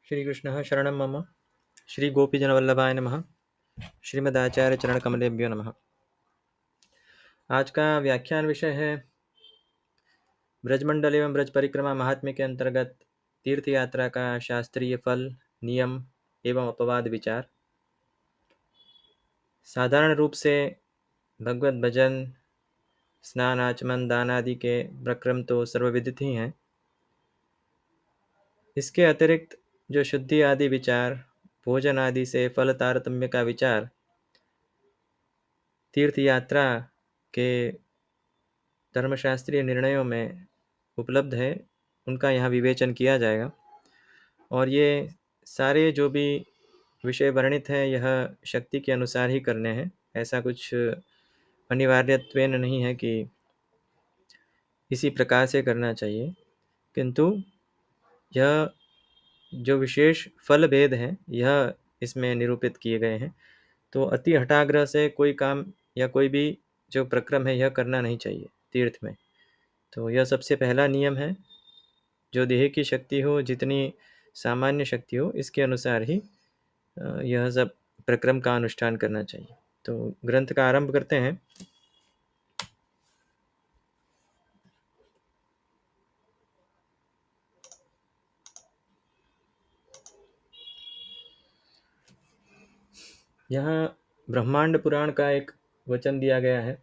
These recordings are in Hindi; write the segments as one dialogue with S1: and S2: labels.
S1: श्रीकृष्णः शरणं मम। श्रीगोपीजनवल्लभाय नमः। श्रीमदाचार्यचरणकमलेभ्यो नमः। आज का व्याख्यान विषय है ब्रजमंडल एवं ब्रज परिक्रमा महात्म्य के अंतर्गत तीर्थ यात्रा का शास्त्रीय फल, नियम एवं अपवाद विचार। साधारण रूप से भगवत भजन, स्नान आचमन दान आदि के प्रक्रम तो सर्वविदित ही हैं। इसके अतिरिक्त जो शुद्धि आदि विचार, भोजन आदि से फल तारतम्य का विचार तीर्थ यात्रा के धर्मशास्त्रीय निर्णयों में उपलब्ध है, उनका यहाँ विवेचन किया जाएगा। और ये सारे जो भी विषय वर्णित हैं यह शक्ति के अनुसार ही करने हैं। ऐसा कुछ अनिवार्यत्वेन नहीं है कि इसी प्रकार से करना चाहिए, किंतु यह जो विशेष फल भेद है यह इसमें निरूपित किए गए हैं। तो अति हठाग्रह से कोई काम या कोई भी जो प्रक्रम है यह करना नहीं चाहिए तीर्थ में। तो यह सबसे पहला नियम है। जो देह की शक्ति हो, जितनी सामान्य शक्ति हो, इसके अनुसार ही यह सब प्रक्रम का अनुष्ठान करना चाहिए। तो ग्रंथ का आरंभ करते हैं। यहाँ ब्रह्मांड पुराण का एक वचन दिया गया है।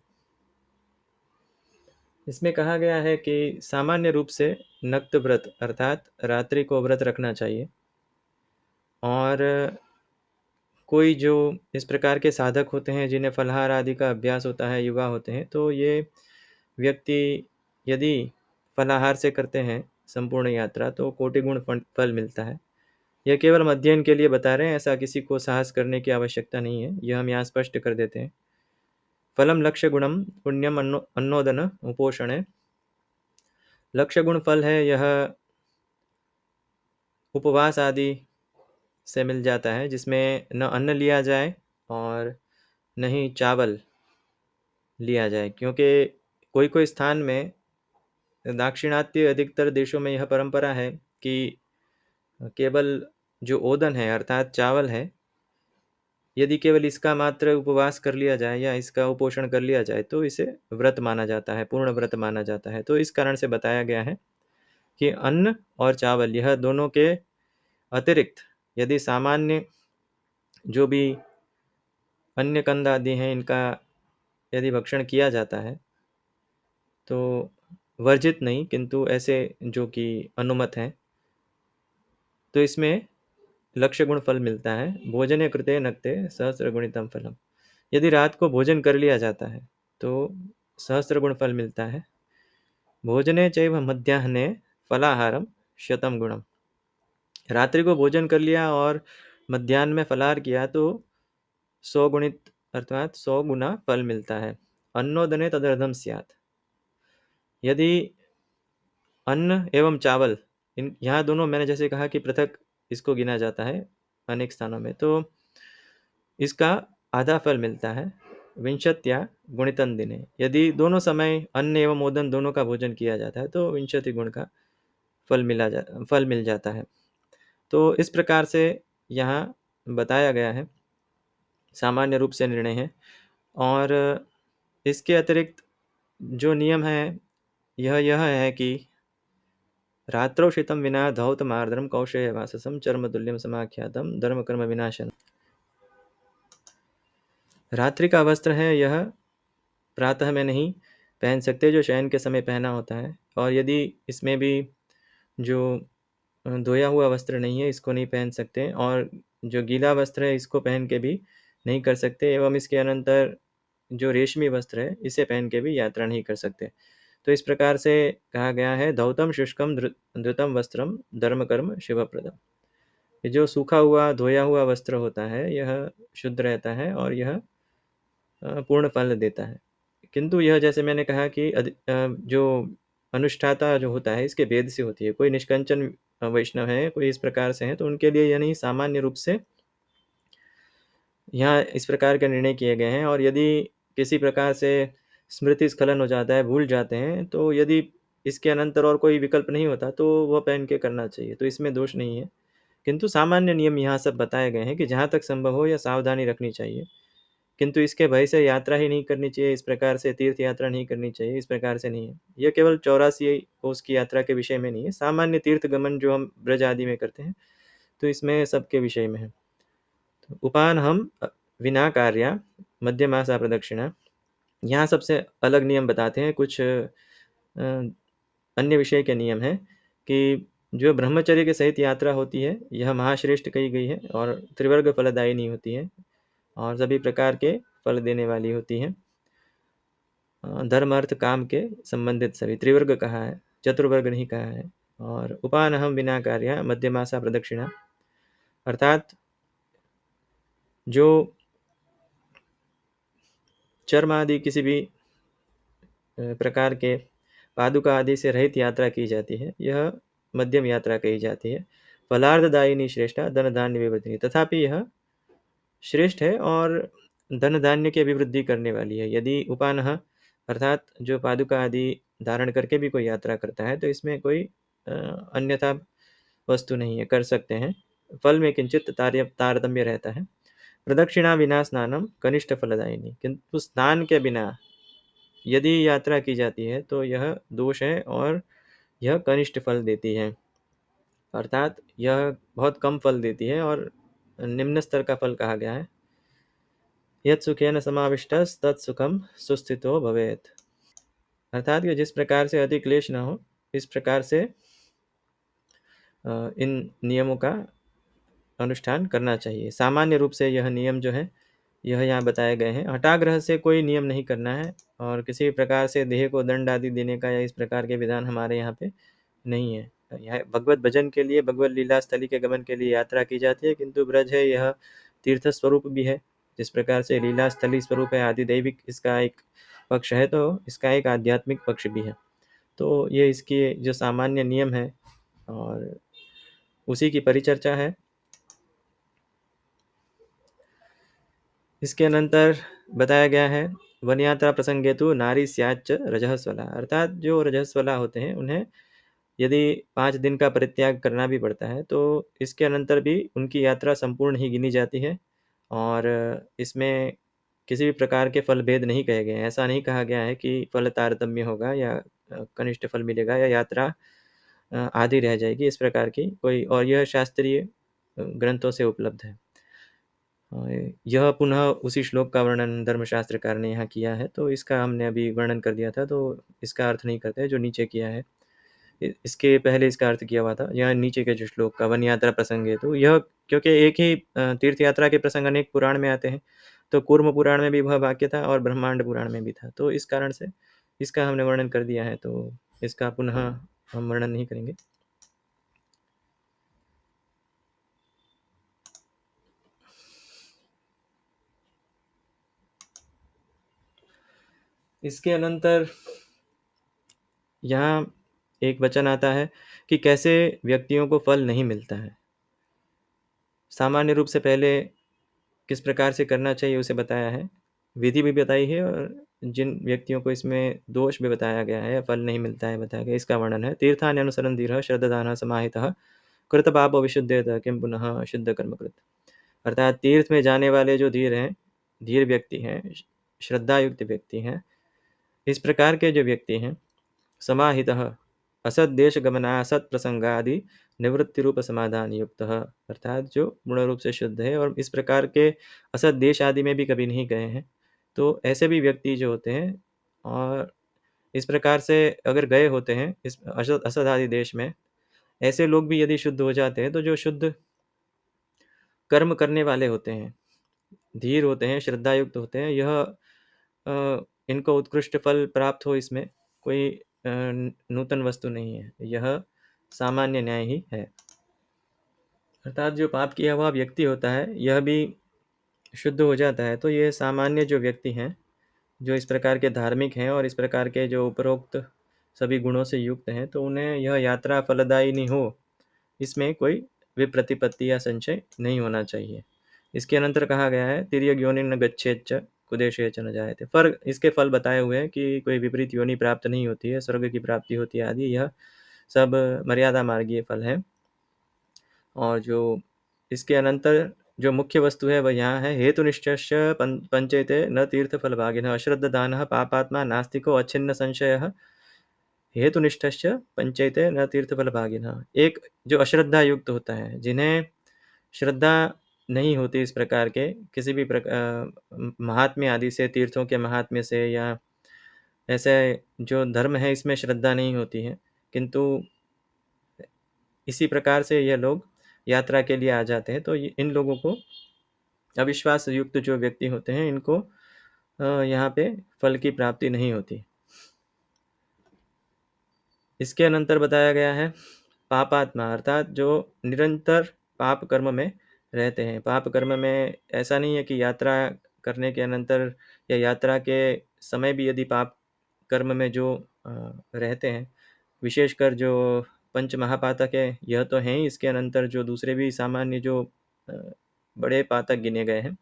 S1: इसमें कहा गया है कि सामान्य रूप से नक्त व्रत अर्थात रात्रि को व्रत रखना चाहिए। और कोई जो इस प्रकार के साधक होते हैं जिन्हें फलहार आदि का अभ्यास होता है, युवा होते हैं, तो ये व्यक्ति यदि फलाहार से करते हैं संपूर्ण यात्रा तो कोटि गुण फल मिलता है। यह केवल अध्ययन के लिए बता रहे हैं, ऐसा किसी को साहस करने की आवश्यकता नहीं है। यह हम यहाँ स्पष्ट कर देते हैं। फलम लक्ष्य गुणम पुण्यम अन्नोदन उपोषणे। लक्ष्य गुण फल है, यह उपवास आदि से मिल जाता है, जिसमें न अन्न लिया जाए और न ही चावल लिया जाए। क्योंकि कोई कोई स्थान में, दाक्षिणात्य अधिकतर देशों में यह परंपरा है कि केवल जो ओदन है अर्थात चावल है, यदि केवल इसका मात्र उपवास कर लिया जाए या इसका उपोषण कर लिया जाए तो इसे व्रत माना जाता है, पूर्ण व्रत माना जाता है। तो इस कारण से बताया गया है कि अन्न और चावल यह दोनों के अतिरिक्त यदि सामान्य जो भी अन्य कंद आदि हैं इनका यदि भक्षण किया जाता है तो वर्जित नहीं, किंतु ऐसे जो कि अनुमत हैं, तो इसमें लक्ष्य गुण फल मिलता है। भोजने कृते नक्ते सहस्र गुणितम फलम। यदि रात को भोजन कर लिया जाता है तो सहस्र गुण फल मिलता है। भोजने चैव मध्याह्ने फलाहारम शतम गुणम। रात्रि को भोजन कर लिया और मध्याह्न में फलाहार किया तो 100 गुणित अर्थात 100 गुना फल मिलता है। अन्नोदने तदर्धम स्यात्। यदि अन्न एवं चावल, इन यहाँ दोनों मैंने जैसे कहा कि पृथक इसको गिना जाता है अनेक स्थानों में, तो इसका आधा फल मिलता है। विंशत्या गुणितन दिने। यदि दोनों समय अन्न एवं ओदन दोनों का भोजन किया जाता है तो विंशति गुण का फल मिल जाता है। तो इस प्रकार से यहाँ बताया गया है, सामान्य रूप से निर्णय है। और इसके अतिरिक्त जो नियम है यह है कि रात्रौ शितम विना धौतमार्द्रम कौशेयवाससम चर्मतुल्यम समाख्यातम धर्म कर्म विनाशन। रात्रि का वस्त्र है यह प्रातः में नहीं पहन सकते, जो शयन के समय पहना होता है। और यदि इसमें भी जो धोया हुआ वस्त्र नहीं है इसको नहीं पहन सकते, और जो गीला वस्त्र है इसको पहन के भी नहीं कर सकते, एवं इसके अनंतर जो रेशमी वस्त्र है इसे पहन के भी यात्रा नहीं कर सकते। तो इस प्रकार से कहा गया है, धौतम शुष्कम धृतम वस्त्रम धर्म कर्म शिवप्रदम। ये जो सूखा हुआ धोया हुआ वस्त्र होता है यह शुद्ध रहता है और यह पूर्ण फल देता है। किंतु यह जैसे मैंने कहा कि जो अनुष्ठाता जो होता है इसके भेद से होती है। कोई निष्कंचन वैष्णव है, कोई इस प्रकार से है, तो उनके लिए यह नहीं, सामान्य रूप से यहाँ इस प्रकार के निर्णय किए गए हैं। और यदि किसी प्रकार से स्मृति स्खलन हो जाता है, भूल जाते हैं, तो यदि इसके अनंतर और कोई विकल्प नहीं होता तो वह पहन के करना चाहिए, तो इसमें दोष नहीं है। किंतु सामान्य नियम यहाँ सब बताए गए हैं कि जहाँ तक संभव हो या सावधानी रखनी चाहिए, किंतु इसके भय से यात्रा ही नहीं करनी चाहिए, इस प्रकार से तीर्थ यात्रा नहीं करनी चाहिए, इस प्रकार से नहीं है। यह केवल 84 कोस की यात्रा के विषय में नहीं है, सामान्य तीर्थ गमन जो हम ब्रज आदि में करते हैं, तो इसमें सबके विषय में है। तो उपान हम विना कार्या मध्यमासा प्रदक्षिणा, यहाँ सबसे अलग नियम बताते हैं। कुछ अन्य विषय के नियम हैं कि जो ब्रह्मचर्य के सहित यात्रा होती है, यह महाश्रेष्ठ कही गई है और त्रिवर्ग फलदायिनी होती है और सभी प्रकार के फल देने वाली होती है। धर्म अर्थ काम के संबंधित सभी त्रिवर्ग कहा है, चतुर्वर्ग नहीं कहा है। और उपान हम बिना कार्य मध्यमासा प्रदक्षिणा, अर्थात जो चर्म आदि किसी भी प्रकार के पादुका आदि से रहित यात्रा की जाती है, यह मध्यम यात्रा कही जाती है। फलार्धदायिनी श्रेष्ठा धन धान्य विवर्धिनी, तथापि यह श्रेष्ठ है और धन धान्य की अभिवृद्धि करने वाली है। यदि उपानः अर्थात जो पादुका आदि धारण करके भी कोई यात्रा करता है, तो इसमें कोई अन्यथा वस्तु नहीं है, कर सकते हैं। फल में किंचित तारतम्य रहता है। प्रदक्षिणा बिना स्नानम कनिष्ठ फलदायिनी, किंतु स्नान के बिना यदि यात्रा की जाती है तो यह दोष है और यह कनिष्ठ फल देती है, अर्थात यह बहुत कम फल देती है और निम्न स्तर का फल कहा गया है। यत् सुखेन समाविष्टस् तत् सुखम सुस्थितो भवेत्, अर्थात कि जिस प्रकार से अति क्लेश न हो, इस प्रकार से इन नियमों का अनुष्ठान करना चाहिए। सामान्य रूप से यह नियम जो है, यह यहाँ बताए गए हैं। हठाग्रह से कोई नियम नहीं करना है और किसी प्रकार से देह को दंड आदि देने का या इस प्रकार के विधान हमारे यहाँ पे नहीं है। यह भगवत भजन के लिए, भगवत लीला स्थली के गमन के लिए यात्रा की जाती है, किंतु ब्रज है यह तीर्थ स्वरूप भी है। जिस प्रकार से लीला स्थली स्वरूप है, आदि दैविक इसका एक पक्ष है, तो इसका एक आध्यात्मिक पक्ष भी है। तो ये इसके जो सामान्य नियम है और उसी की परिचर्चा है। इसके अनंतर बताया गया है वन यात्रा प्रसंगे तो नारी स्याच रजस्वला, अर्थात जो रजस्वला होते हैं उन्हें यदि 5 दिन का परित्याग करना भी पड़ता है, तो इसके अनंतर भी उनकी यात्रा संपूर्ण ही गिनी जाती है और इसमें किसी भी प्रकार के फल भेद नहीं कहे गए हैं। ऐसा नहीं कहा गया है कि फल तारतम्य होगा या कनिष्ठ फल मिलेगा या यात्रा आधी रह जाएगी, इस प्रकार की कोई, और यह शास्त्रीय ग्रंथों से उपलब्ध है। यह पुनः उसी श्लोक का वर्णन धर्मशास्त्रकार ने यहाँ किया है, तो इसका हमने अभी वर्णन कर दिया था, तो इसका अर्थ नहीं करते जो नीचे किया है। इसके पहले इसका अर्थ किया हुआ था। यहाँ नीचे के जो श्लोक का वन यात्रा प्रसंग है, तो यह क्योंकि एक ही तीर्थ यात्रा के प्रसंग अनेक पुराण में आते हैं, तो कूर्म पुराण में भी वह वाक्य था और ब्रह्मांड पुराण में भी था, तो इस कारण से इसका हमने वर्णन कर दिया है, तो इसका पुनः हम वर्णन नहीं करेंगे। इसके अनंतर यहाँ एक वचन आता है कि कैसे व्यक्तियों को फल नहीं मिलता है। सामान्य रूप से पहले किस प्रकार से करना चाहिए उसे बताया है, विधि भी बताई है और जिन व्यक्तियों को इसमें दोष भी बताया गया है, फल नहीं मिलता है बताया गया, इसका वर्णन है। तीर्थान्य अनुसरण धीर श्रद्धादान समाहितः कृत पाप विशुद्धेत किम पुनः शुद्ध कर्म कृत, अर्थात तीर्थ में जाने वाले जो धीर हैं, धीर व्यक्ति हैं, श्रद्धायुक्त व्यक्ति हैं, इस प्रकार के जो व्यक्ति हैं, समाहितः असत देश गमना असत प्रसंगादि निवृत्ति रूप समाधान युक्त, अर्थात जो पूर्ण रूप से शुद्ध है और इस प्रकार के असत देश आदि में भी कभी नहीं गए हैं, तो ऐसे भी व्यक्ति जो होते हैं, और इस प्रकार से अगर गए होते हैं इस असत आदि देश में, ऐसे लोग भी यदि शुद्ध हो जाते हैं, तो जो शुद्ध कर्म करने वाले होते हैं, धीर होते हैं, श्रद्धायुक्त होते हैं, यह इनको उत्कृष्ट फल प्राप्त हो, इसमें कोई नूतन वस्तु नहीं है, यह सामान्य न्याय ही है। अर्थात जो पाप किया हुआ व्यक्ति होता है, यह भी शुद्ध हो जाता है, तो ये सामान्य जो व्यक्ति हैं, जो इस प्रकार के धार्मिक हैं और इस प्रकार के जो उपरोक्त सभी गुणों से युक्त हैं, तो उन्हें यह यात्रा फलदायिनी हो, इसमें कोई विप्रतिपत्ति या संशय नहीं होना चाहिए। इसके अनंतर कहा गया है तिर्यक योनि न गच्छेच्च कुदेशे च न जायते, फर्क इसके फल बताए हुए हैं कि कोई विपरीत योनि प्राप्त नहीं होती है, स्वर्ग की प्राप्ति होती है आदि, यह सब मर्यादा मार्गीय फल है। और जो इसके अनंतर जो मुख्य वस्तु है वह यहाँ है, हेतुनिष्ठस्य पंचेते न तीर्थफलभागिनः अश्रद्धदानः पापात्मा नास्तिको अच्छिन्न संशयः हेतुनिष्ठस्य पंचेते न तीर्थफलभागिनः। एक जो अश्रद्धा युक्त होता है, जिन्हें श्रद्धा नहीं होती इस प्रकार के किसी भी महात्म्य आदि से, तीर्थों के महात्म्य से, या ऐसे जो धर्म है इसमें श्रद्धा नहीं होती है, किंतु इसी प्रकार से ये लोग यात्रा के लिए आ जाते हैं, तो इन लोगों को, अविश्वास युक्त जो व्यक्ति होते हैं, इनको यहाँ पे फल की प्राप्ति नहीं होती। इसके अनंतर बताया गया है पापात्मा, अर्थात जो निरंतर पाप कर्म में रहते हैं। पाप कर्म में ऐसा नहीं है कि यात्रा करने के अनंतर या यात्रा के समय भी यदि पाप कर्म में जो रहते हैं, विशेषकर जो पंच महापातक है यह तो हैं ही, इसके अनंतर जो दूसरे भी सामान्य जो बड़े पातक गिने गए हैं,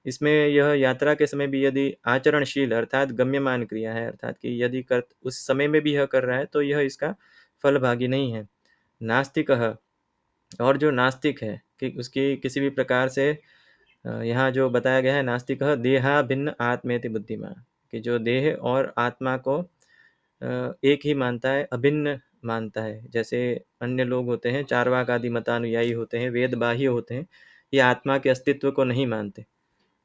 S1: इसमें यह यात्रा के समय भी यदि आचरणशील अर्थात गम्यमान क्रिया है, अर्थात कि यदि कर उस समय में भी यह कर रहा है तो यह इसका फलभागी नहीं है। नास्तिक, और जो नास्तिक है कि उसकी किसी भी प्रकार से यहाँ जो बताया गया है, नास्तिक देहा भिन्न आत्मेति बुद्धिमान, कि जो देह और आत्मा को एक ही मानता है, अभिन्न मानता है। जैसे अन्य लोग होते हैं, चार्वाक आदि मतानुयायी होते हैं, वेद बाह्य होते हैं, ये आत्मा के अस्तित्व को नहीं मानते,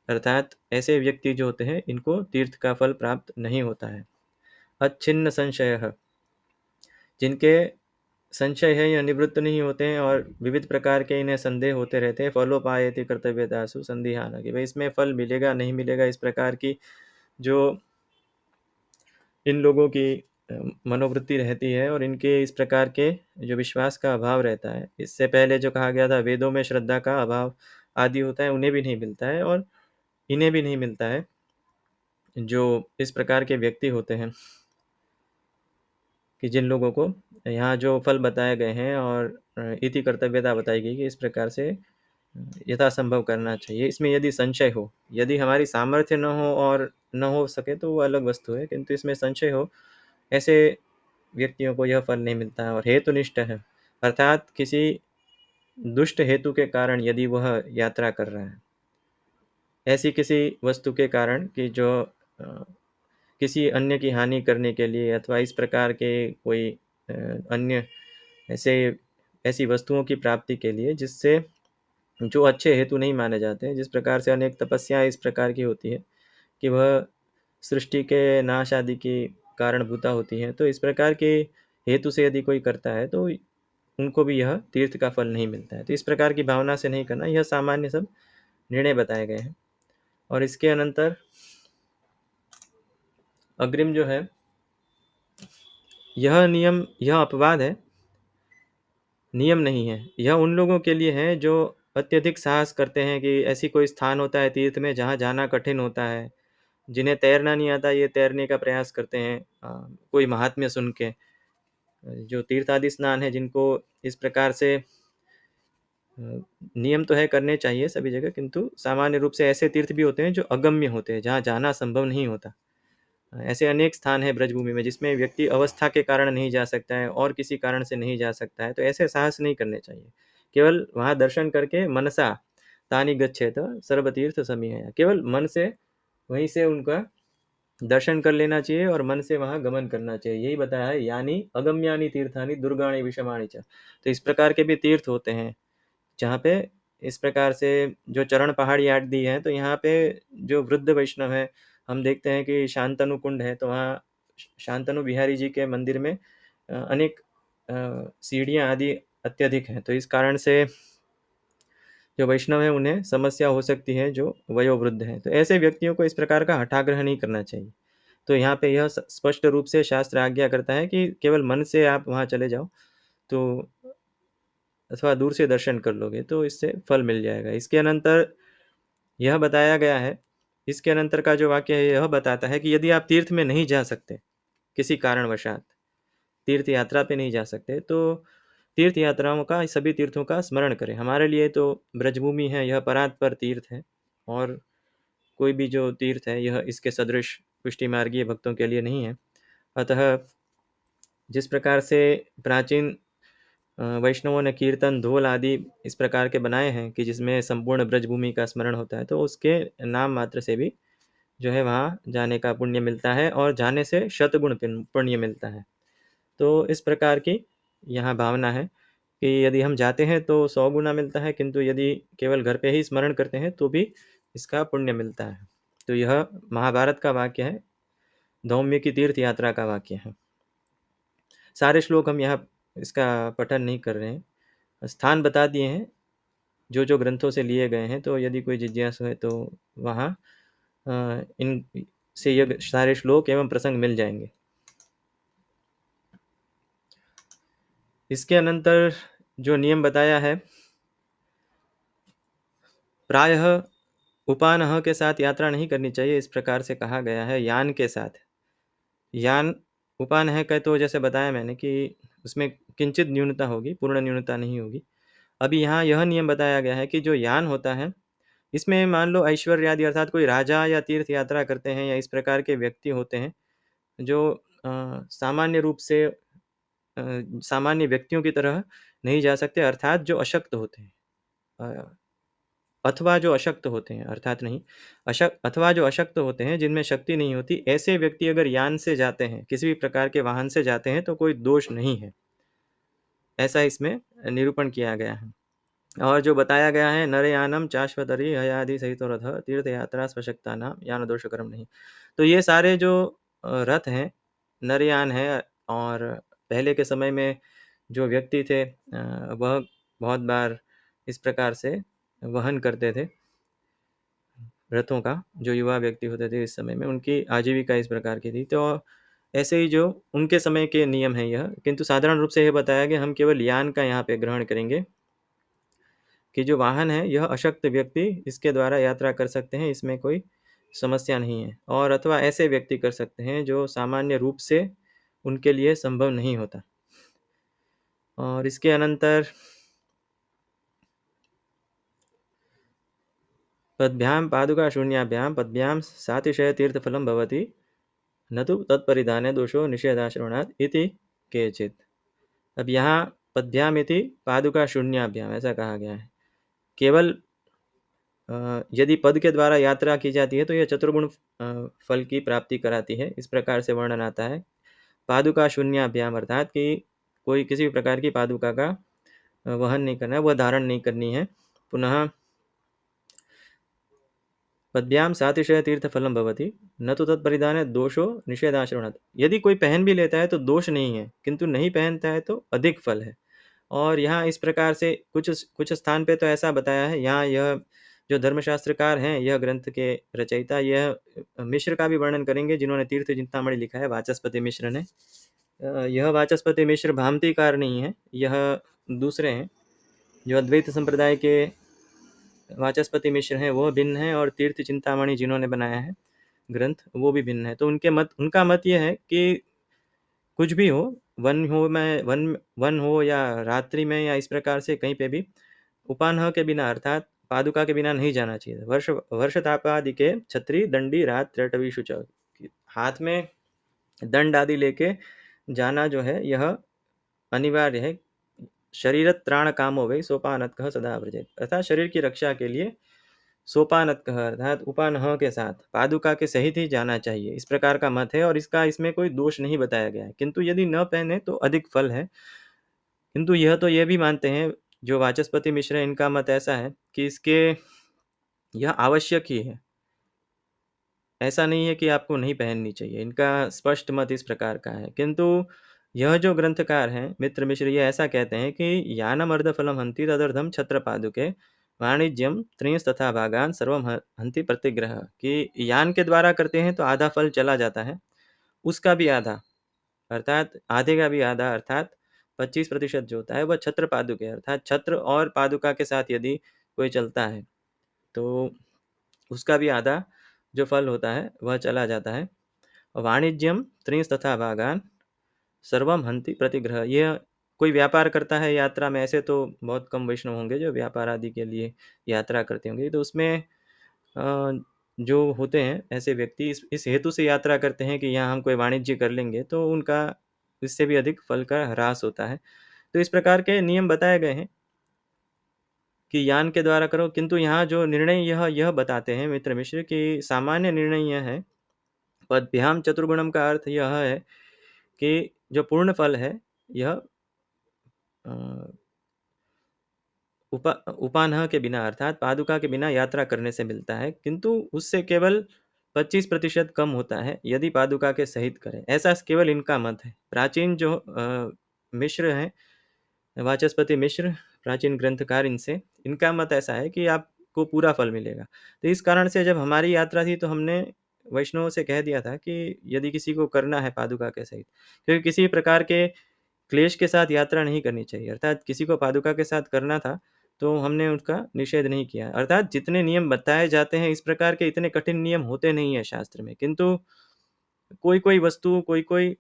S1: अर्थात ऐसे व्यक्ति जो होते हैं इनको तीर्थ का फल प्राप्त नहीं होता है। अच्छिन्न संशय, जिनके संशय है या निवृत्त नहीं होते हैं और विविध प्रकार के इन्हें संदेह होते रहते हैं, फलोपायति कर्तव्यतासु संदिहान, कि भाई इसमें फल मिलेगा नहीं मिलेगा, इस प्रकार की जो इन लोगों की मनोवृत्ति रहती है और इनके इस प्रकार के जो विश्वास का अभाव रहता है। इससे पहले जो कहा गया था वेदों में श्रद्धा का अभाव आदि होता है, उन्हें भी नहीं मिलता है और इन्हें भी नहीं मिलता है। जो इस प्रकार के व्यक्ति होते हैं कि जिन लोगों को यहाँ जो फल बताए गए हैं और इति कर्तव्यता बताई गई कि इस प्रकार से यथासंभव करना चाहिए, इसमें यदि संशय हो, यदि हमारी सामर्थ्य न हो और न हो सके तो वो अलग वस्तु है, किंतु इसमें संशय हो, ऐसे व्यक्तियों को यह फल नहीं मिलता है। और हेतुनिष्ठ है, अर्थात किसी दुष्ट हेतु के कारण यदि वह यात्रा कर रहा है, ऐसी किसी वस्तु के कारण कि जो किसी अन्य की हानि करने के लिए अथवा इस प्रकार के कोई अन्य ऐसे ऐसी वस्तुओं की प्राप्ति के लिए जिससे जो अच्छे हेतु नहीं माने जाते हैं, जिस प्रकार से अनेक तपस्याएं इस प्रकार की होती है कि वह सृष्टि के नाश आदि की कारणभूता होती हैं, तो इस प्रकार के हेतु से यदि कोई करता है तो उनको भी यह तीर्थ का फल नहीं मिलता है। तो इस प्रकार की भावना से नहीं करना, यह सामान्य सब निर्णय बताए गए हैं। और इसके अनंतर अग्रिम जो है, यह नियम, यह अपवाद है, नियम नहीं है। यह उन लोगों के लिए है जो अत्यधिक साहस करते हैं कि ऐसी कोई स्थान होता है तीर्थ में जहाँ जाना कठिन होता है, जिन्हें तैरना नहीं आता ये तैरने का प्रयास करते हैं कोई महात्म्य सुन के। जो तीर्थ आदि स्नान है जिनको इस प्रकार से नियम तो है करने चाहिए सभी जगह, किंतु सामान्य रूप से ऐसे तीर्थ भी होते हैं जो अगम्य होते हैं, जहाँ जाना संभव नहीं होता। ऐसे अनेक स्थान है ब्रजभूमि में जिसमें व्यक्ति अवस्था के कारण नहीं जा सकता है और किसी कारण से नहीं जा सकता है, तो ऐसे साहस नहीं करने चाहिए। केवल वहाँ दर्शन करके मनसा तानि गच्छेत सर्वतीर्थ समीहया, केवल मन से वहीं से उनका दर्शन कर लेना चाहिए और मन से वहाँ गमन करना चाहिए। यही बताया है, यानी अगम्यानि तीर्थानि दुर्गाणि विषमाणि च। तो इस प्रकार के भी तीर्थ होते हैं जहाँ पे इस प्रकार से जो चरण पहाड़ी आट दी है, तो यहाँ पे जो वृद्ध वैष्णव है, हम देखते हैं कि शांतनु कुंड है, तो वहाँ शांतनु बिहारी जी के मंदिर में अनेक सीढ़ियाँ आदि अत्यधिक हैं, तो इस कारण से जो वैष्णव है उन्हें समस्या हो सकती है, जो वयोवृद्ध हैं। तो ऐसे व्यक्तियों को इस प्रकार का हठाग्रह नहीं करना चाहिए। तो यहाँ पे यह स्पष्ट रूप से शास्त्र आज्ञा करता है कि केवल मन से आप वहाँ चले जाओ, तो अथवा दूर से दर्शन कर लोगे तो इससे फल मिल जाएगा। इसके अनंतर यह बताया गया है, इसके अनंतर का जो वाक्य है यह बताता है कि यदि आप तीर्थ में नहीं जा सकते, किसी कारणवशात तीर्थ यात्रा पे नहीं जा सकते, तो तीर्थ यात्राओं का, सभी तीर्थों का स्मरण करें। हमारे लिए तो ब्रजभूमि है, यह परात्पर तीर्थ है, और कोई भी जो तीर्थ है यह इसके सदृश पुष्टि मार्गीय भक्तों के लिए नहीं है। अतः जिस प्रकार से प्राचीन वैष्णवों ने कीर्तन, धोल आदि इस प्रकार के बनाए हैं कि जिसमें संपूर्ण ब्रजभूमि का स्मरण होता है, तो उसके नाम मात्र से भी जो है वहाँ जाने का पुण्य मिलता है और जाने से शतगुण पुण्य मिलता है। तो इस प्रकार की यहाँ भावना है कि यदि हम जाते हैं तो 100 गुना मिलता है, किंतु यदि केवल घर पे ही स्मरण करते हैं तो भी इसका पुण्य मिलता है। तो यह महाभारत का वाक्य है, धौम्य की तीर्थ यात्रा का वाक्य है। सारे श्लोक हम यहाँ इसका पठन नहीं कर रहे हैं, स्थान बता दिए हैं जो जो ग्रंथों से लिए गए हैं। तो यदि कोई जिज्ञासु है तो वहाँ इन से ये सारे श्लोक एवं प्रसंग मिल जाएंगे। इसके अनंतर जो नियम बताया है, प्रायः उपानह के साथ यात्रा नहीं करनी चाहिए, इस प्रकार से कहा गया है। यान के साथ, यान उपानह का तो जैसे बताया मैंने कि उसमें किंचित न्यूनता होगी, पूर्ण न्यूनता नहीं होगी। अभी यहाँ यह नियम बताया गया है कि जो यान होता है, इसमें मान लो ऐश्वर्य आदि अर्थात कोई राजा या तीर्थ यात्रा करते हैं या इस प्रकार के व्यक्ति होते हैं जो सामान्य रूप से सामान्य व्यक्तियों की तरह नहीं जा सकते, अर्थात जो अशक्त होते हैं, अथवा जो अशक्त होते हैं, अर्थात नहीं, अथवा जो अशक्त होते हैं, जिनमें शक्ति नहीं होती, ऐसे व्यक्ति अगर यान से जाते हैं, किसी भी प्रकार के वाहन से जाते हैं, तो कोई दोष नहीं है, ऐसा इसमें निरूपण किया गया है। और जो बताया गया है, नरयानम चाश्वतरी हयादि सहित रथ तीर्थ यात्रा स्वशक्ता नाम यान दोष कर्म नहीं। तो ये सारे जो रथ हैं, नरयान है, और पहले के समय में जो व्यक्ति थे वह बहुत बार इस प्रकार से वहन करते थे रथों का। जो युवा व्यक्ति होते थे इस समय में, उनकी आजीविका इस प्रकार की थी। तो ऐसे ही जो उनके समय के नियम है यह, किंतु साधारण रूप से यह बताया गया, हम केवल यान का यहाँ पे ग्रहण करेंगे कि जो वाहन है यह अशक्त व्यक्ति इसके द्वारा यात्रा कर सकते हैं, इसमें कोई समस्या नहीं है। और अथवा ऐसे व्यक्ति कर सकते हैं जो सामान्य रूप से उनके लिए संभव नहीं होता। और इसके अनंतर पद्भ्याम पादुका शून्याभ्याम पद्भ्याम सातिशय तीर्थफलम भवति न तो तत्परिधाने दोषो निषेधाश्रवणात् इति केचित्। अब यहाँ पद्भ्याम इति पादुका शून्याभ्याम ऐसा कहा गया है। केवल यदि पद के द्वारा यात्रा की जाती है तो यह चतुर्गुण फल की प्राप्ति कराती है, इस प्रकार से वर्णन आता है। पादुका शून्याभ्याम अर्थात कि कोई किसी भी प्रकार की पादुका का वहन नहीं करना है, वह धारण नहीं करनी है। पुनः पद्भ्याम सातिशय तीर्थफलम भवति न तो तत्परिधाने दोषो निषेधाश्रवणात्। यदि कोई पहन भी लेता है तो दोष नहीं है, किंतु नहीं पहनता है तो अधिक फल है। और यहाँ इस प्रकार से कुछ स्थान पे तो ऐसा बताया है। यहाँ यह जो धर्मशास्त्रकार हैं, यह ग्रंथ के रचयिता, यह मिश्र का भी वर्णन करेंगे जिन्होंने तीर्थ चिंतामणि लिखा है, वाचस्पति मिश्र ने। यह वाचस्पति मिश्र भामतीकार नहीं है, यह दूसरे हैं। जो अद्वैत संप्रदाय के वाचस्पति मिश्र हैं वह भिन्न है, और तीर्थ चिंतामणि जिन्होंने बनाया है ग्रंथ वो भी भिन्न है। तो उनका मत यह है कि कुछ भी हो, वन हो या रात्रि में या इस प्रकार से कहीं पे भी उपान्ह के बिना अर्थात पादुका के बिना नहीं जाना चाहिए। वर्षतापादि के छत्री दंडी रात त्रटवी शुच, हाथ में दंड आदि लेके जाना जो है यह अनिवार्य है। शरीर त्राण कामो वै सोपानतः सदा व्रजेत, अर्थात शरीर की रक्षा के लिए सोपानतः अर्थात उपानह के साथ पादुका के सहित ही जाना चाहिए, इस प्रकार का मत है। और इसमें कोई दोष नहीं बताया गया है, किंतु यदि न पहने तो अधिक फल है। किंतु यह तो ये भी मानते हैं जो वाचस्पति मिश्र है, इनका मत ऐसा है कि इसके यह आवश्यक ही है, ऐसा नहीं है कि आपको नहीं पहननी चाहिए। इनका स्पष्ट मत इस प्रकार का है। किंतु यह जो ग्रंथकार हैं मित्र मिश्र, ये ऐसा कहते हैं कि यानम अर्धफलम हंति तदर्थम छत्र पादुके वाणिज्यम त्रिंश तथा भागान सर्वम हंति प्रतिग्रह, कि यान के द्वारा करते हैं तो आधा फल चला जाता है, उसका भी आधा अर्थात आधे का भी आधा अर्थात 25% जो होता है वह छत्र पादुके अर्थात छत्र और पादुका के साथ यदि कोई चलता है तो उसका भी आधा जो फल होता है वह चला जाता है। वाणिज्यम त्रिंश तथा भागान सर्वम हंति प्रतिग्रह, यह कोई व्यापार करता है यात्रा में, ऐसे तो बहुत कम वैष्णव होंगे जो व्यापार आदि के लिए यात्रा करते होंगे, तो उसमें जो होते हैं ऐसे व्यक्ति इस हेतु से यात्रा करते हैं कि यहाँ हम कोई वाणिज्य कर लेंगे तो उनका इससे भी अधिक फल का ह्रास होता है। तो इस प्रकार के नियम बताए गए हैं कि यान के द्वारा करो, किंतु यहाँ जो निर्णय यह बताते हैं मित्र मिश्र कि सामान्य निर्णय यह है, पदभ्याम चतुर्गुणम का अर्थ यह है कि जो पूर्ण फल है यह अ, उपान्ह के बिना अर्थात पादुका के बिना यात्रा करने से मिलता है, किंतु उससे केवल 25% कम होता है यदि पादुका के सहित करें। ऐसा केवल इनका मत है। प्राचीन जो मिश्र हैं, वाचस्पति मिश्र, प्राचीन ग्रंथकार, इनका मत ऐसा है कि आपको पूरा फल मिलेगा। तो इस कारण से जब हमारी यात्रा थी तो हमने वैष्णवों से कह दिया था कि यदि किसी को करना है पादुका के सहित, क्योंकि किसी प्रकार के क्लेश के साथ यात्रा नहीं करनी चाहिए, अर्थात किसी को पादुका के साथ करना था तो हमने उसका निषेध नहीं किया। अर्थात जितने नियम बताए जाते हैं इस प्रकार के इतने कठिन नियम होते नहीं है शास्त्र में, किंतु कोई कोई वस्तु कोई कोई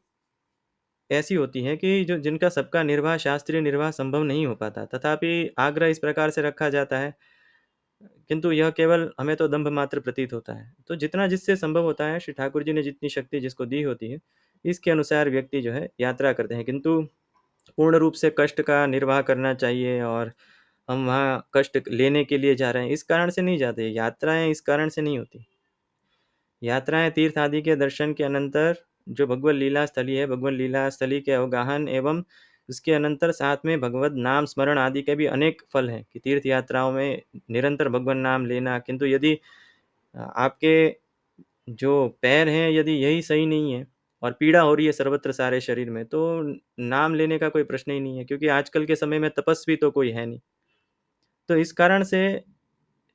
S1: ऐसी होती है कि जो जिनका सबका निर्वाह, शास्त्रीय निर्वाह संभव नहीं हो पाता, तथापि आग्रह इस प्रकार से रखा जाता है, किंतु यह केवल हमें तो दंभ मात्र प्रतीत होता है। तो जितना जिससे संभव होता है, श्री ठाकुर जी ने जितनी शक्ति जिसको दी होती है, इसके अनुसार व्यक्ति जो है यात्रा करते हैं, किंतु पूर्ण रूप से कष्ट का निर्वाह करना चाहिए और हम वहाँ कष्ट लेने के लिए जा रहे हैं इस कारण से नहीं जाते। यात्राएं इस कारण से नहीं होती। यात्राएं तीर्थ आदि के दर्शन के अनंतर जो भगवत लीला स्थली है, भगवत लीला स्थली के अवगाहन एवं उसके अनंतर साथ में भगवत नाम स्मरण आदि के भी अनेक फल हैं कि तीर्थ यात्राओं में निरंतर भगवत नाम लेना। किंतु यदि आपके जो पैर हैं यदि यही सही नहीं है और पीड़ा हो रही है सर्वत्र सारे शरीर में, तो नाम लेने का कोई प्रश्न ही नहीं है, क्योंकि आजकल के समय में तपस्वी तो कोई है नहीं। तो इस कारण से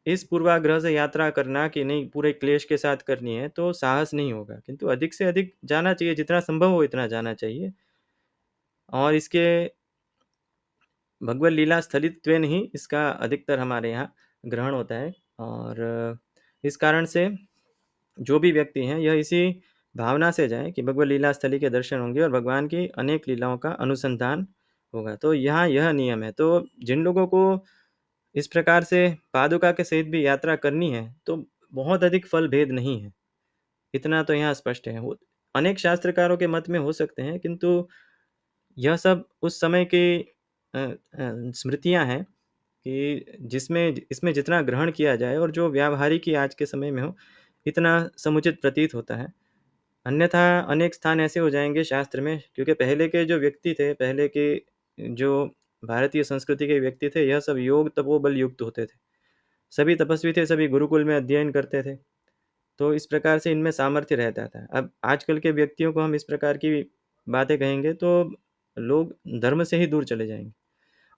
S1: इस पूर्वाग्रह से यात्रा करना कि नहीं पूरे क्लेश के साथ करनी है तो साहस नहीं होगा, किंतु अधिक से अधिक जाना चाहिए, जितना संभव हो इतना जाना चाहिए। और इसके भगवत लीला स्थलित्वेन ही इसका अधिकतर हमारे यहाँ ग्रहण होता है। और इस कारण से जो भी व्यक्ति हैं यह इसी भावना से जाए कि भगवत लीला स्थली के दर्शन होंगे और भगवान की अनेक लीलाओं का अनुसंधान होगा। तो यहाँ यह नियम है। तो जिन लोगों को इस प्रकार से पादुका के सहित भी यात्रा करनी है तो बहुत अधिक फल भेद नहीं है, इतना तो यहाँ स्पष्ट है। अनेक शास्त्रकारों के मत में हो सकते हैं, किंतु यह सब उस समय की स्मृतियाँ हैं कि जिसमें इसमें जितना ग्रहण किया जाए और जो व्यावहारिक ही आज के समय में हो, इतना समुचित प्रतीत होता है। अन्यथा अनेक स्थान ऐसे हो जाएंगे शास्त्र में, क्योंकि पहले के जो व्यक्ति थे, पहले के जो भारतीय संस्कृति के व्यक्ति थे, यह सब योग तपोबल युक्त होते थे, सभी तपस्वी थे, सभी गुरुकुल में अध्ययन करते थे, तो इस प्रकार से इनमें सामर्थ्य रहता था। अब आजकल के व्यक्तियों को हम इस प्रकार की बातें कहेंगे तो लोग धर्म से ही दूर चले जाएंगे।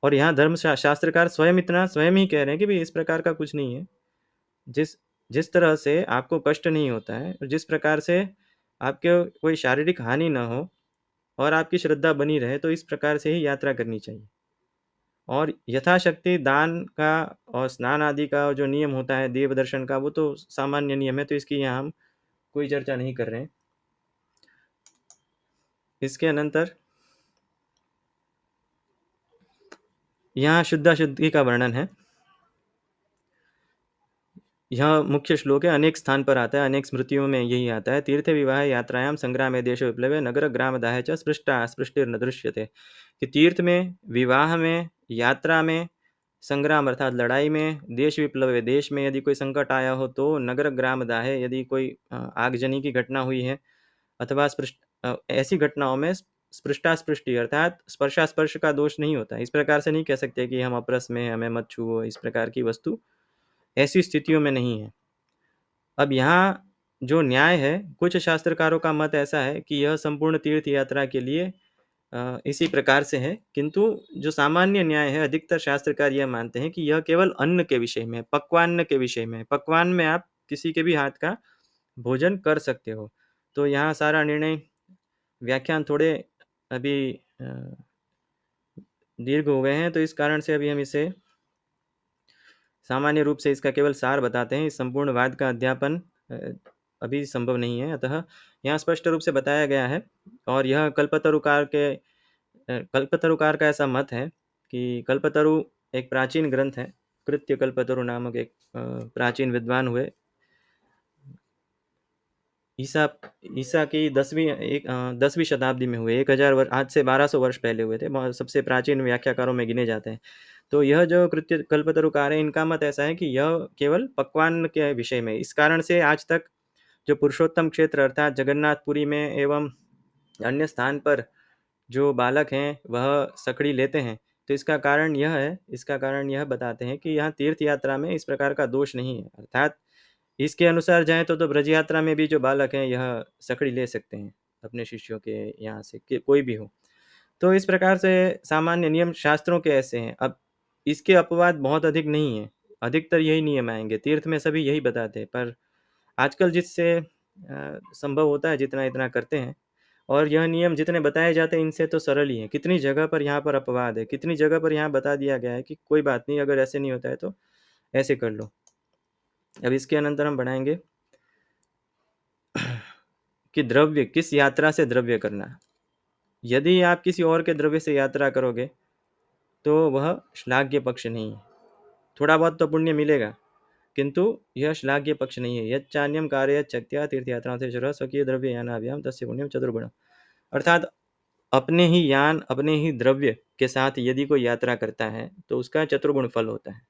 S1: और यहाँ धर्म शास्त्रकार स्वयं इतना स्वयं ही कह रहे हैं कि भाई इस प्रकार का कुछ नहीं है। जिस जिस तरह से आपको कष्ट नहीं होता है और जिस प्रकार से आपके कोई शारीरिक हानि न हो और आपकी श्रद्धा बनी रहे, तो इस प्रकार से ही यात्रा करनी चाहिए। और यथाशक्ति दान का और स्नान आदि का जो नियम होता है देव दर्शन का, वो तो सामान्य नियम है, तो इसकी यहाँ हम कोई चर्चा नहीं कर रहे हैं। इसके अनंतर यहाँ शुद्धाशुद्धि का वर्णन है। यह मुख्य श्लोक है, अनेक स्थान पर आता है, अनेक स्मृतियों में यही आता है। तीर्थ विवाह यात्रायाम संग्रामे देश विप्लवे नगर ग्राम दाह च स्पृष्टा स्पृष्टिर्न दृश्यते। कि तीर्थ में, विवाह में, यात्रा में, संग्राम अर्थात लड़ाई में, देश विप्लव देश में यदि कोई संकट आया हो, तो नगर ग्राम दाहे यदि कोई आगजनी की घटना हुई है, अथवा ऐसी घटनाओं में स्पृष्टास्पृष्टि अर्थात स्पर्शास्पर्श का दोष नहीं होता। इस प्रकार से नहीं कह सकते कि हम अपरस में हमें मत छुओ, इस प्रकार की वस्तु ऐसी स्थितियों में नहीं है। अब यहाँ जो न्याय है, कुछ शास्त्रकारों का मत ऐसा है कि यह संपूर्ण तीर्थ यात्रा के लिए इसी प्रकार से है, किंतु जो सामान्य न्याय है, अधिकतर शास्त्रकार यह मानते हैं कि यह केवल अन्न के विषय में, पक्वान्न के विषय में, पक्वान में आप किसी के भी हाथ का भोजन कर सकते हो। तो यहाँ सारा निर्णय, व्याख्यान थोड़े अभी दीर्घ हो गए हैं, तो इस कारण से अभी हम इसे सामान्य रूप से इसका केवल सार बताते हैं। इस संपूर्ण वाद का अध्यापन अभी संभव नहीं है, अतः यहाँ स्पष्ट रूप से बताया गया है। और यह कल्पतरुकार का ऐसा मत है कि कल्पतरु एक प्राचीन ग्रंथ है, कृत्य कल्पतरु नामक एक प्राचीन विद्वान हुए, ईसा ईसा की 10वीं शताब्दी में हुए, 1000 वर्ष, आज से 1200 वर्ष पहले हुए थे। सबसे प्राचीन व्याख्याकारों में गिने जाते हैं। तो यह जो कृत्य कल्पतरुकार है, इनका मत ऐसा है कि यह केवल पकवान के विषय में, इस कारण से आज तक जो पुरुषोत्तम क्षेत्र अर्थात जगन्नाथपुरी में एवं अन्य स्थान पर जो बालक हैं वह सकड़ी लेते हैं। तो इसका कारण यह बताते हैं कि यहाँ तीर्थ यात्रा में इस प्रकार का दोष नहीं है। अर्थात इसके अनुसार जाएं तो ब्रज यात्रा में भी जो बालक हैं यह सकड़ी ले सकते हैं अपने शिष्यों के यहाँ से, कि कोई भी हो। तो इस प्रकार से सामान्य नियम शास्त्रों के ऐसे हैं। अब इसके अपवाद बहुत अधिक नहीं है, अधिकतर यही नियम आएंगे। तीर्थ में सभी यही बताते हैं, पर आजकल जिससे संभव होता है जितना इतना करते हैं। और यह नियम जितने बताए जाते हैं इनसे तो सरल ही है। कितनी जगह पर यहाँ पर अपवाद है, कितनी जगह पर यहाँ बता दिया गया है कि कोई बात नहीं, अगर ऐसे नहीं होता है तो ऐसे कर लो। अब इसके अनंतर हम बढ़ाएंगे कि द्रव्य, किस यात्रा से द्रव्य करना। यदि आप किसी और के द्रव्य से यात्रा करोगे तो वह श्लाघ्य पक्ष नहीं है। थोड़ा बहुत तो पुण्य मिलेगा, किंतु यह श्लाघ्य पक्ष नहीं है। यच्चान्यम कार्य चक्त्या तीर्थ यात्रा से स्वकीय द्रव्य यानाभ्याम तस्य पुण्यम चतुर्गुण। अर्थात अपने ही यान, अपने ही द्रव्य के साथ यदि कोई यात्रा करता है तो उसका चतुर्गुण फल होता है,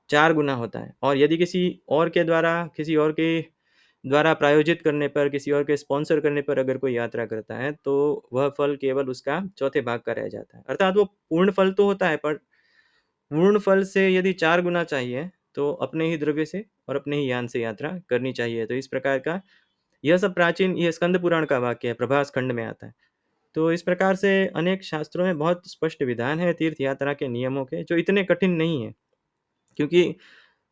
S1: 4 गुना होता है। और यदि किसी और के द्वारा प्रायोजित करने पर, किसी और के स्पॉन्सर करने पर अगर कोई यात्रा करता है तो वह फल केवल उसका चौथे भाग का रह जाता है। अर्थात वो पूर्ण फल तो होता है, पर पूर्ण फल से यदि 4 गुना चाहिए तो अपने ही द्रव्य से और अपने ही यान से यात्रा करनी चाहिए। तो इस प्रकार का यह सब प्राचीन, यह स्कंद पुराण का वाक्य है, प्रभास खंड में आता है। तो इस प्रकार से अनेक शास्त्रों में बहुत स्पष्ट विधान है तीर्थ यात्रा के नियमों के, जो इतने कठिन नहीं है। क्योंकि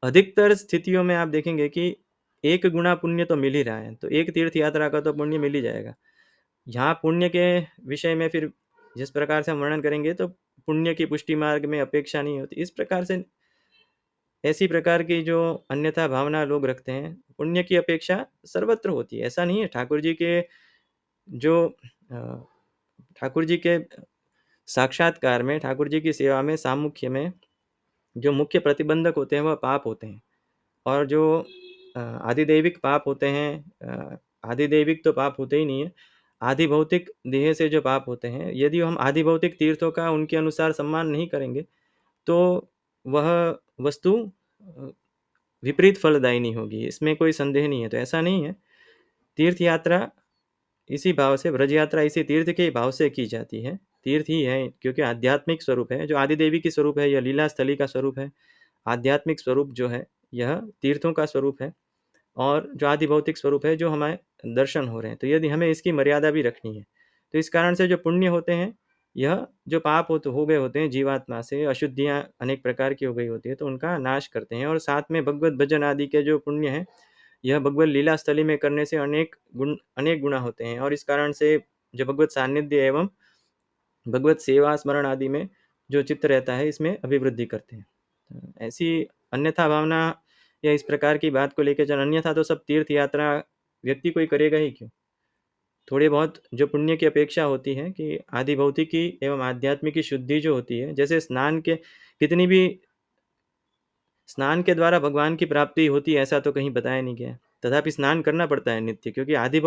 S1: अधिकतर स्थितियों में आप देखेंगे कि 1 गुना पुण्य तो मिल ही रहा है, तो एक तीर्थ यात्रा का तो पुण्य मिल ही जाएगा। यहाँ पुण्य के विषय में फिर जिस प्रकार से हम वर्णन करेंगे तो पुण्य की पुष्टि मार्ग में अपेक्षा नहीं होती। इस प्रकार से ऐसी प्रकार की जो अन्यथा भावना लोग रखते हैं, पुण्य की अपेक्षा सर्वत्र होती है, ऐसा नहीं है। जो अ, ठाकुर जी के साक्षात्कार में, ठाकुर जी की सेवा में, सामुख्य में जो मुख्य प्रतिबंधक होते हैं वह पाप होते हैं। और जो आधिदैविक पाप होते हैं, आधिदैविक तो पाप होते ही नहीं है, आधि भौतिक देह से जो पाप होते हैं, यदि हम आधि भौतिक तीर्थों का उनके अनुसार सम्मान नहीं करेंगे तो वह वस्तु विपरीत फलदायिनी होगी, इसमें कोई संदेह नहीं है। तो ऐसा नहीं है, तीर्थ यात्रा इसी भाव से, ब्रज यात्रा इसी तीर्थ के भाव से की जाती है। तीर्थ ही है क्योंकि आध्यात्मिक स्वरूप है, जो आदि देवी की स्वरूप है, यह लीला स्थली का स्वरूप है। आध्यात्मिक स्वरूप जो है यह तीर्थों का स्वरूप है, और जो आदि भौतिक स्वरूप है जो हमारे दर्शन हो रहे हैं। तो यदि हमें इसकी मर्यादा भी रखनी है तो इस कारण से जो पुण्य होते हैं, यह जो पाप हो गए होते हैं जीवात्मा से, अशुद्धियाँ अनेक प्रकार की हो गई होती है, तो उनका नाश करते हैं। और साथ में भगवत भजन आदि के जो पुण्य है, यह भगवत लीला स्थली में करने से अनेक गुना होते हैं। और इस कारण से जो भगवत सानिध्य एवं भगवत सेवा स्मरण आदि में जो चित्त रहता है, इसमें अभिवृद्धि करते हैं। ऐसी अन्यथा भावना या इस प्रकार की बात को लेकर चल, अन्यथा तो सब तीर्थ यात्रा व्यक्ति कोई करेगा ही क्यों। थोड़े बहुत जो पुण्य की अपेक्षा होती है कि आदि भौतिकी एवं आध्यात्मिक की शुद्धि जो होती है, जैसे कितनी भी स्नान के द्वारा भगवान की प्राप्ति होती है ऐसा तो कहीं बताया नहीं गया, तथापि स्नान करना पड़ता है नित्य। क्योंकि आदि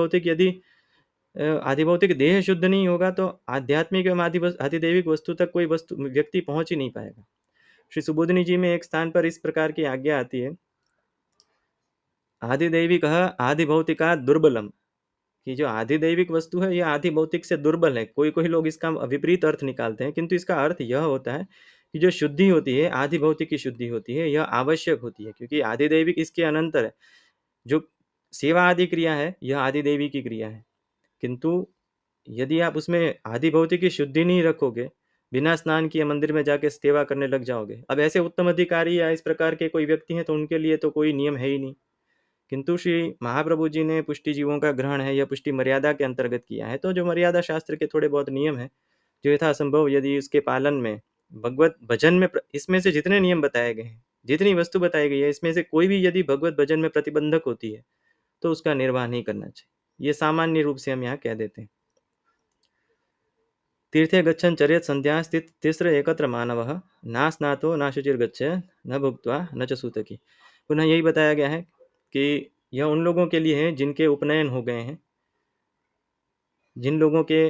S1: भौतिक देह शुद्ध नहीं होगा तो आध्यात्मिक एवं आधिदैविक वस्तु तक कोई व्यक्ति पहुंच ही नहीं पाएगा। श्री सुबोधनी जी में एक स्थान पर इस प्रकार की आज्ञा आती है, आधिदैविक आदि भौतिका दुर्बलम, कि जो आधिदैविक वस्तु है यह आदि भौतिक से दुर्बल है। कोई कोई लोग इसका विपरीत अर्थ निकालते हैं, किंतु इसका अर्थ यह होता है कि जो शुद्धि होती है, आदि भौतिक की शुद्धि होती है, यह आवश्यक होती है। क्योंकि आधिदैविक इसके अनंतर है। जो सेवा आदि क्रिया है यह आधिदैविक की क्रिया है, किंतु यदि आप उसमें आदि भौतिक की शुद्धि नहीं रखोगे, बिना स्नान किए मंदिर में जाके सेवा करने लग जाओगे, अब ऐसे उत्तम अधिकारी या इस प्रकार के कोई व्यक्ति हैं तो उनके लिए तो कोई नियम है ही नहीं। किंतु श्री महाप्रभु जी ने पुष्टि जीवों का ग्रहण है, यह पुष्टि मर्यादा के अंतर्गत किया है। तो जो मर्यादा शास्त्र के थोड़े बहुत नियम है, जो यथासंभव यदि उसके पालन में, भगवत भजन में, इसमें से जितने नियम बताए गए हैं, जितनी वस्तु बताई गई है, इसमें से कोई भी यदि भगवत भजन में प्रतिबंधक होती है तो उसका निर्वाह नहीं करना चाहिए। ये सामान्य रूप से हम यहाँ कह देते हैं। तीर्थे गच्छन् चरेत् संध्या स्थित तिस्र एकत्र मानवः, ना स्नातो ना शुचिर्गच्छेत् न भुक्त्वा न च सूतकी। पुनः यही बताया गया है कि यह उन लोगों के लिए है जिनके उपनयन हो गए हैं। जिन लोगों के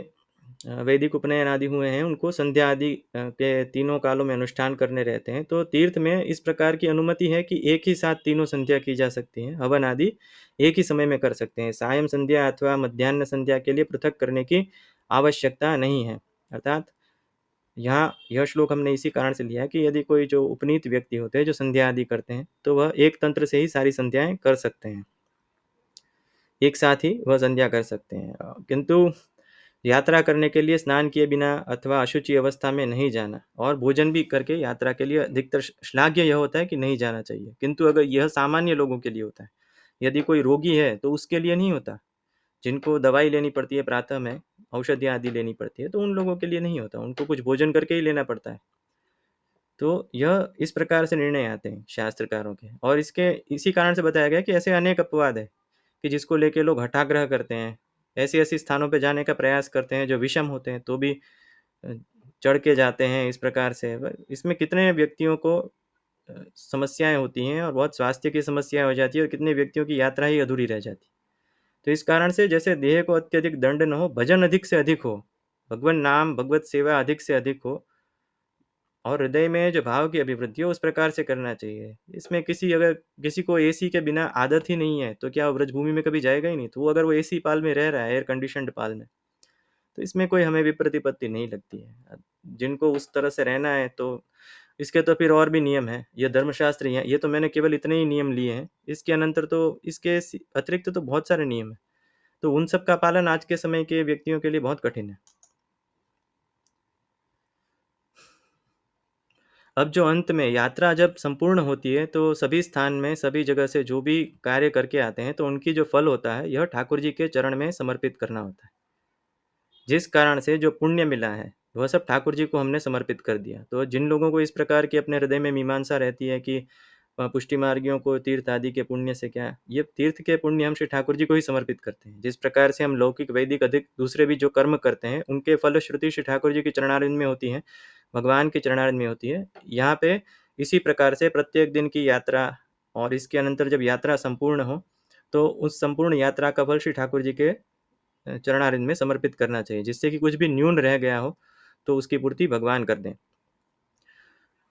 S1: वैदिक उपनयन आदि हुए हैं, उनको संध्या आदि के तीनों कालों में अनुष्ठान करने रहते हैं। तो तीर्थ में इस प्रकार की अनुमति है कि एक ही साथ तीनों संध्या की जा सकती है। हवन आदि एक ही समय में कर सकते हैं। सायं संध्या अथवा मध्याह्न संध्या के लिए पृथक करने की आवश्यकता नहीं है। अर्थात यहाँ यह श्लोक हमने इसी कारण से लिया है कि यदि कोई जो उपनीत व्यक्ति होते हैं, जो संध्या आदि करते हैं, तो वह एक तंत्र से ही सारी संध्याएं कर सकते हैं, एक साथ ही वह संध्या कर सकते हैं। किंतु यात्रा करने के लिए स्नान किए बिना अथवा अशुचि अवस्था में नहीं जाना, और भोजन भी करके यात्रा के लिए अधिकतर श्लाघ्य यह होता है कि नहीं जाना चाहिए। किंतु अगर यह सामान्य लोगों के लिए होता है, यदि कोई रोगी है तो उसके लिए नहीं होता। जिनको दवाई लेनी पड़ती है, प्रातः में औषधियाँ आदि लेनी पड़ती है, तो उन लोगों के लिए नहीं होता, उनको कुछ भोजन करके ही लेना पड़ता है। तो यह इस प्रकार से निर्णय आते हैं शास्त्रकारों के, और इसके इसी कारण से बताया गया कि ऐसे अनेक अपवाद है कि जिसको लेके लोग हठाग्रह करते हैं, ऐसी ऐसी स्थानों पे जाने का प्रयास करते हैं जो विषम होते हैं, तो भी चढ़ के जाते हैं इस प्रकार से। इसमें कितने व्यक्तियों को समस्याएं होती हैं, और बहुत स्वास्थ्य की समस्याएं हो जाती है, और कितने व्यक्तियों की यात्रा ही अधूरी रह जाती है। तो इस कारण से जैसे देह को अत्यधिक दंड न हो, भजन अधिक से अधिक हो, भगवान नाम भगवत सेवा अधिक से अधिक हो, और हृदय में जो भाव की अभिवृद्धि हो उस प्रकार से करना चाहिए। इसमें अगर किसी को एसी के बिना आदत ही नहीं है, तो क्या वो ब्रजभूमि में कभी जाएगा ही नहीं। तो वो अगर वो एसी पाल में रह रहा है, एयर कंडीशनड पाल में, तो इसमें कोई हमें विप्रतिपत्ति नहीं लगती है। जिनको उस तरह से रहना है, तो इसके तो फिर और भी नियम है, ये धर्मशास्त्र ही है। ये तो मैंने केवल इतने ही नियम लिए हैं, इसके अनंतर तो इसके अतिरिक्त तो बहुत सारे नियम है। तो उन सब का पालन आज के समय के व्यक्तियों के लिए बहुत कठिन है। अब जो अंत में यात्रा जब संपूर्ण होती है, तो सभी स्थान में सभी जगह से जो भी कार्य करके आते हैं, तो उनकी जो फल होता है, यह ठाकुर जी के चरण में समर्पित करना होता है। जिस कारण से जो पुण्य मिला है, वह सब ठाकुर जी को हमने समर्पित कर दिया। तो जिन लोगों को इस प्रकार की अपने हृदय में मीमांसा रहती है कि पुष्टि मार्गियों को तीर्थ आदि के पुण्य से क्या, ये तीर्थ के पुण्य हम श्री ठाकुर जी को ही समर्पित करते हैं। जिस प्रकार से हम लौकिक वैदिक अधिक दूसरे भी जो कर्म करते हैं, उनके फलश्रुति श्री ठाकुर जी की चरणारविंद में होती है, भगवान की चरणारविंद में होती है। यहाँ पे इसी प्रकार से प्रत्येक दिन की यात्रा और इसके अनंतर जब यात्रा संपूर्ण हो, तो उस संपूर्ण यात्रा का फल श्री ठाकुर जी के चरणारविंद में समर्पित करना चाहिए, जिससे कि कुछ भी न्यून रह गया हो तो उसकी पूर्ति भगवान कर दें।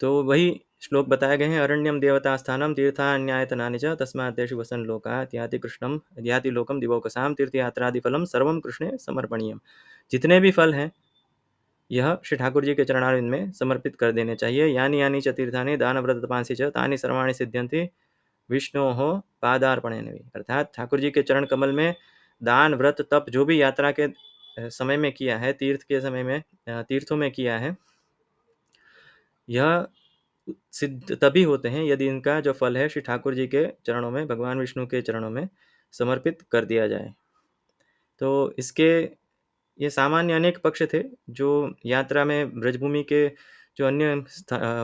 S1: तो वही श्लोक बताए गए हैं, अरण्यम देवता स्थानम तीर्थान्यायतनानि च तस्मात् तेषु वसन लोकात् याति कृष्णम याति लोकम दिवौकसाम तीर्थयात्रादि फलम सर्वम कृष्णे समर्पणीयम। जितने भी फल हैं, यह श्री ठाकुर जी के चरणारविंद में समर्पित कर देने चाहिए। यानी यानी च तीर्थानि दान व्रत तपांसि च तानि सर्वाणि सिद्ध्यन्ति विष्णोः पादार्पणेन भी। अर्थात ठाकुर जी के चरण कमल में दान व्रत तप जो भी यात्रा के समय में किया है, तीर्थ के समय में तीर्थों में किया है, यह सिद्ध तभी होते हैं यदि इनका जो फल है श्री ठाकुर जी के चरणों में, भगवान विष्णु के चरणों में समर्पित कर दिया जाए। तो इसके ये सामान्य अनेक पक्ष थे जो यात्रा में ब्रजभूमि के जो अन्य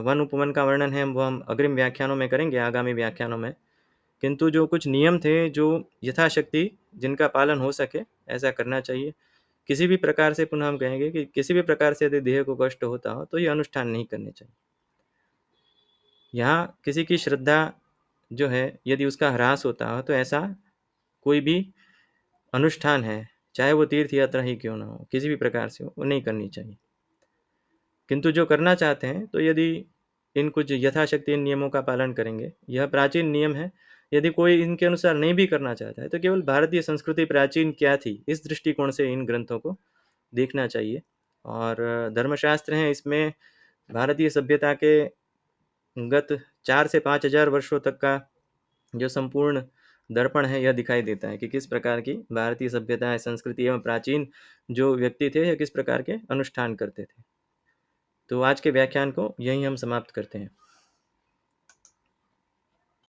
S1: वन उपवन का वर्णन है, वो हम अग्रिम व्याख्यानों में करेंगे, आगामी व्याख्यानों में। किंतु जो कुछ नियम थे, जो यथाशक्ति जिनका पालन हो सके, ऐसा करना चाहिए। किसी भी प्रकार से, पुनः हम कहेंगे कि किसी भी प्रकार से यदि देह को कष्ट होता हो, तो ये अनुष्ठान नहीं करने चाहिए। यहाँ किसी की श्रद्धा जो है, यदि उसका ह्रास होता हो, तो ऐसा कोई भी अनुष्ठान है, चाहे वो तीर्थ यात्रा ही क्यों ना हो, किसी भी प्रकार से हो, वो नहीं करनी चाहिए। किंतु जो करना चाहते हैं, तो यदि इन कुछ यथाशक्ति इन नियमों का पालन करेंगे, यह प्राचीन नियम है। यदि कोई इनके अनुसार नहीं भी करना चाहता है, तो केवल भारतीय संस्कृति प्राचीन क्या थी, इस दृष्टिकोण से इन ग्रंथों को देखना चाहिए। और धर्मशास्त्र हैं, इसमें भारतीय सभ्यता के गत 4 से 5 हजार वर्षों तक का जो संपूर्ण दर्पण है, यह दिखाई देता है कि किस प्रकार की भारतीय सभ्यता, संस्कृति एवं प्राचीन जो व्यक्ति थे, यह किस प्रकार के अनुष्ठान करते थे। तो आज के व्याख्यान को यहीं हम समाप्त करते हैं।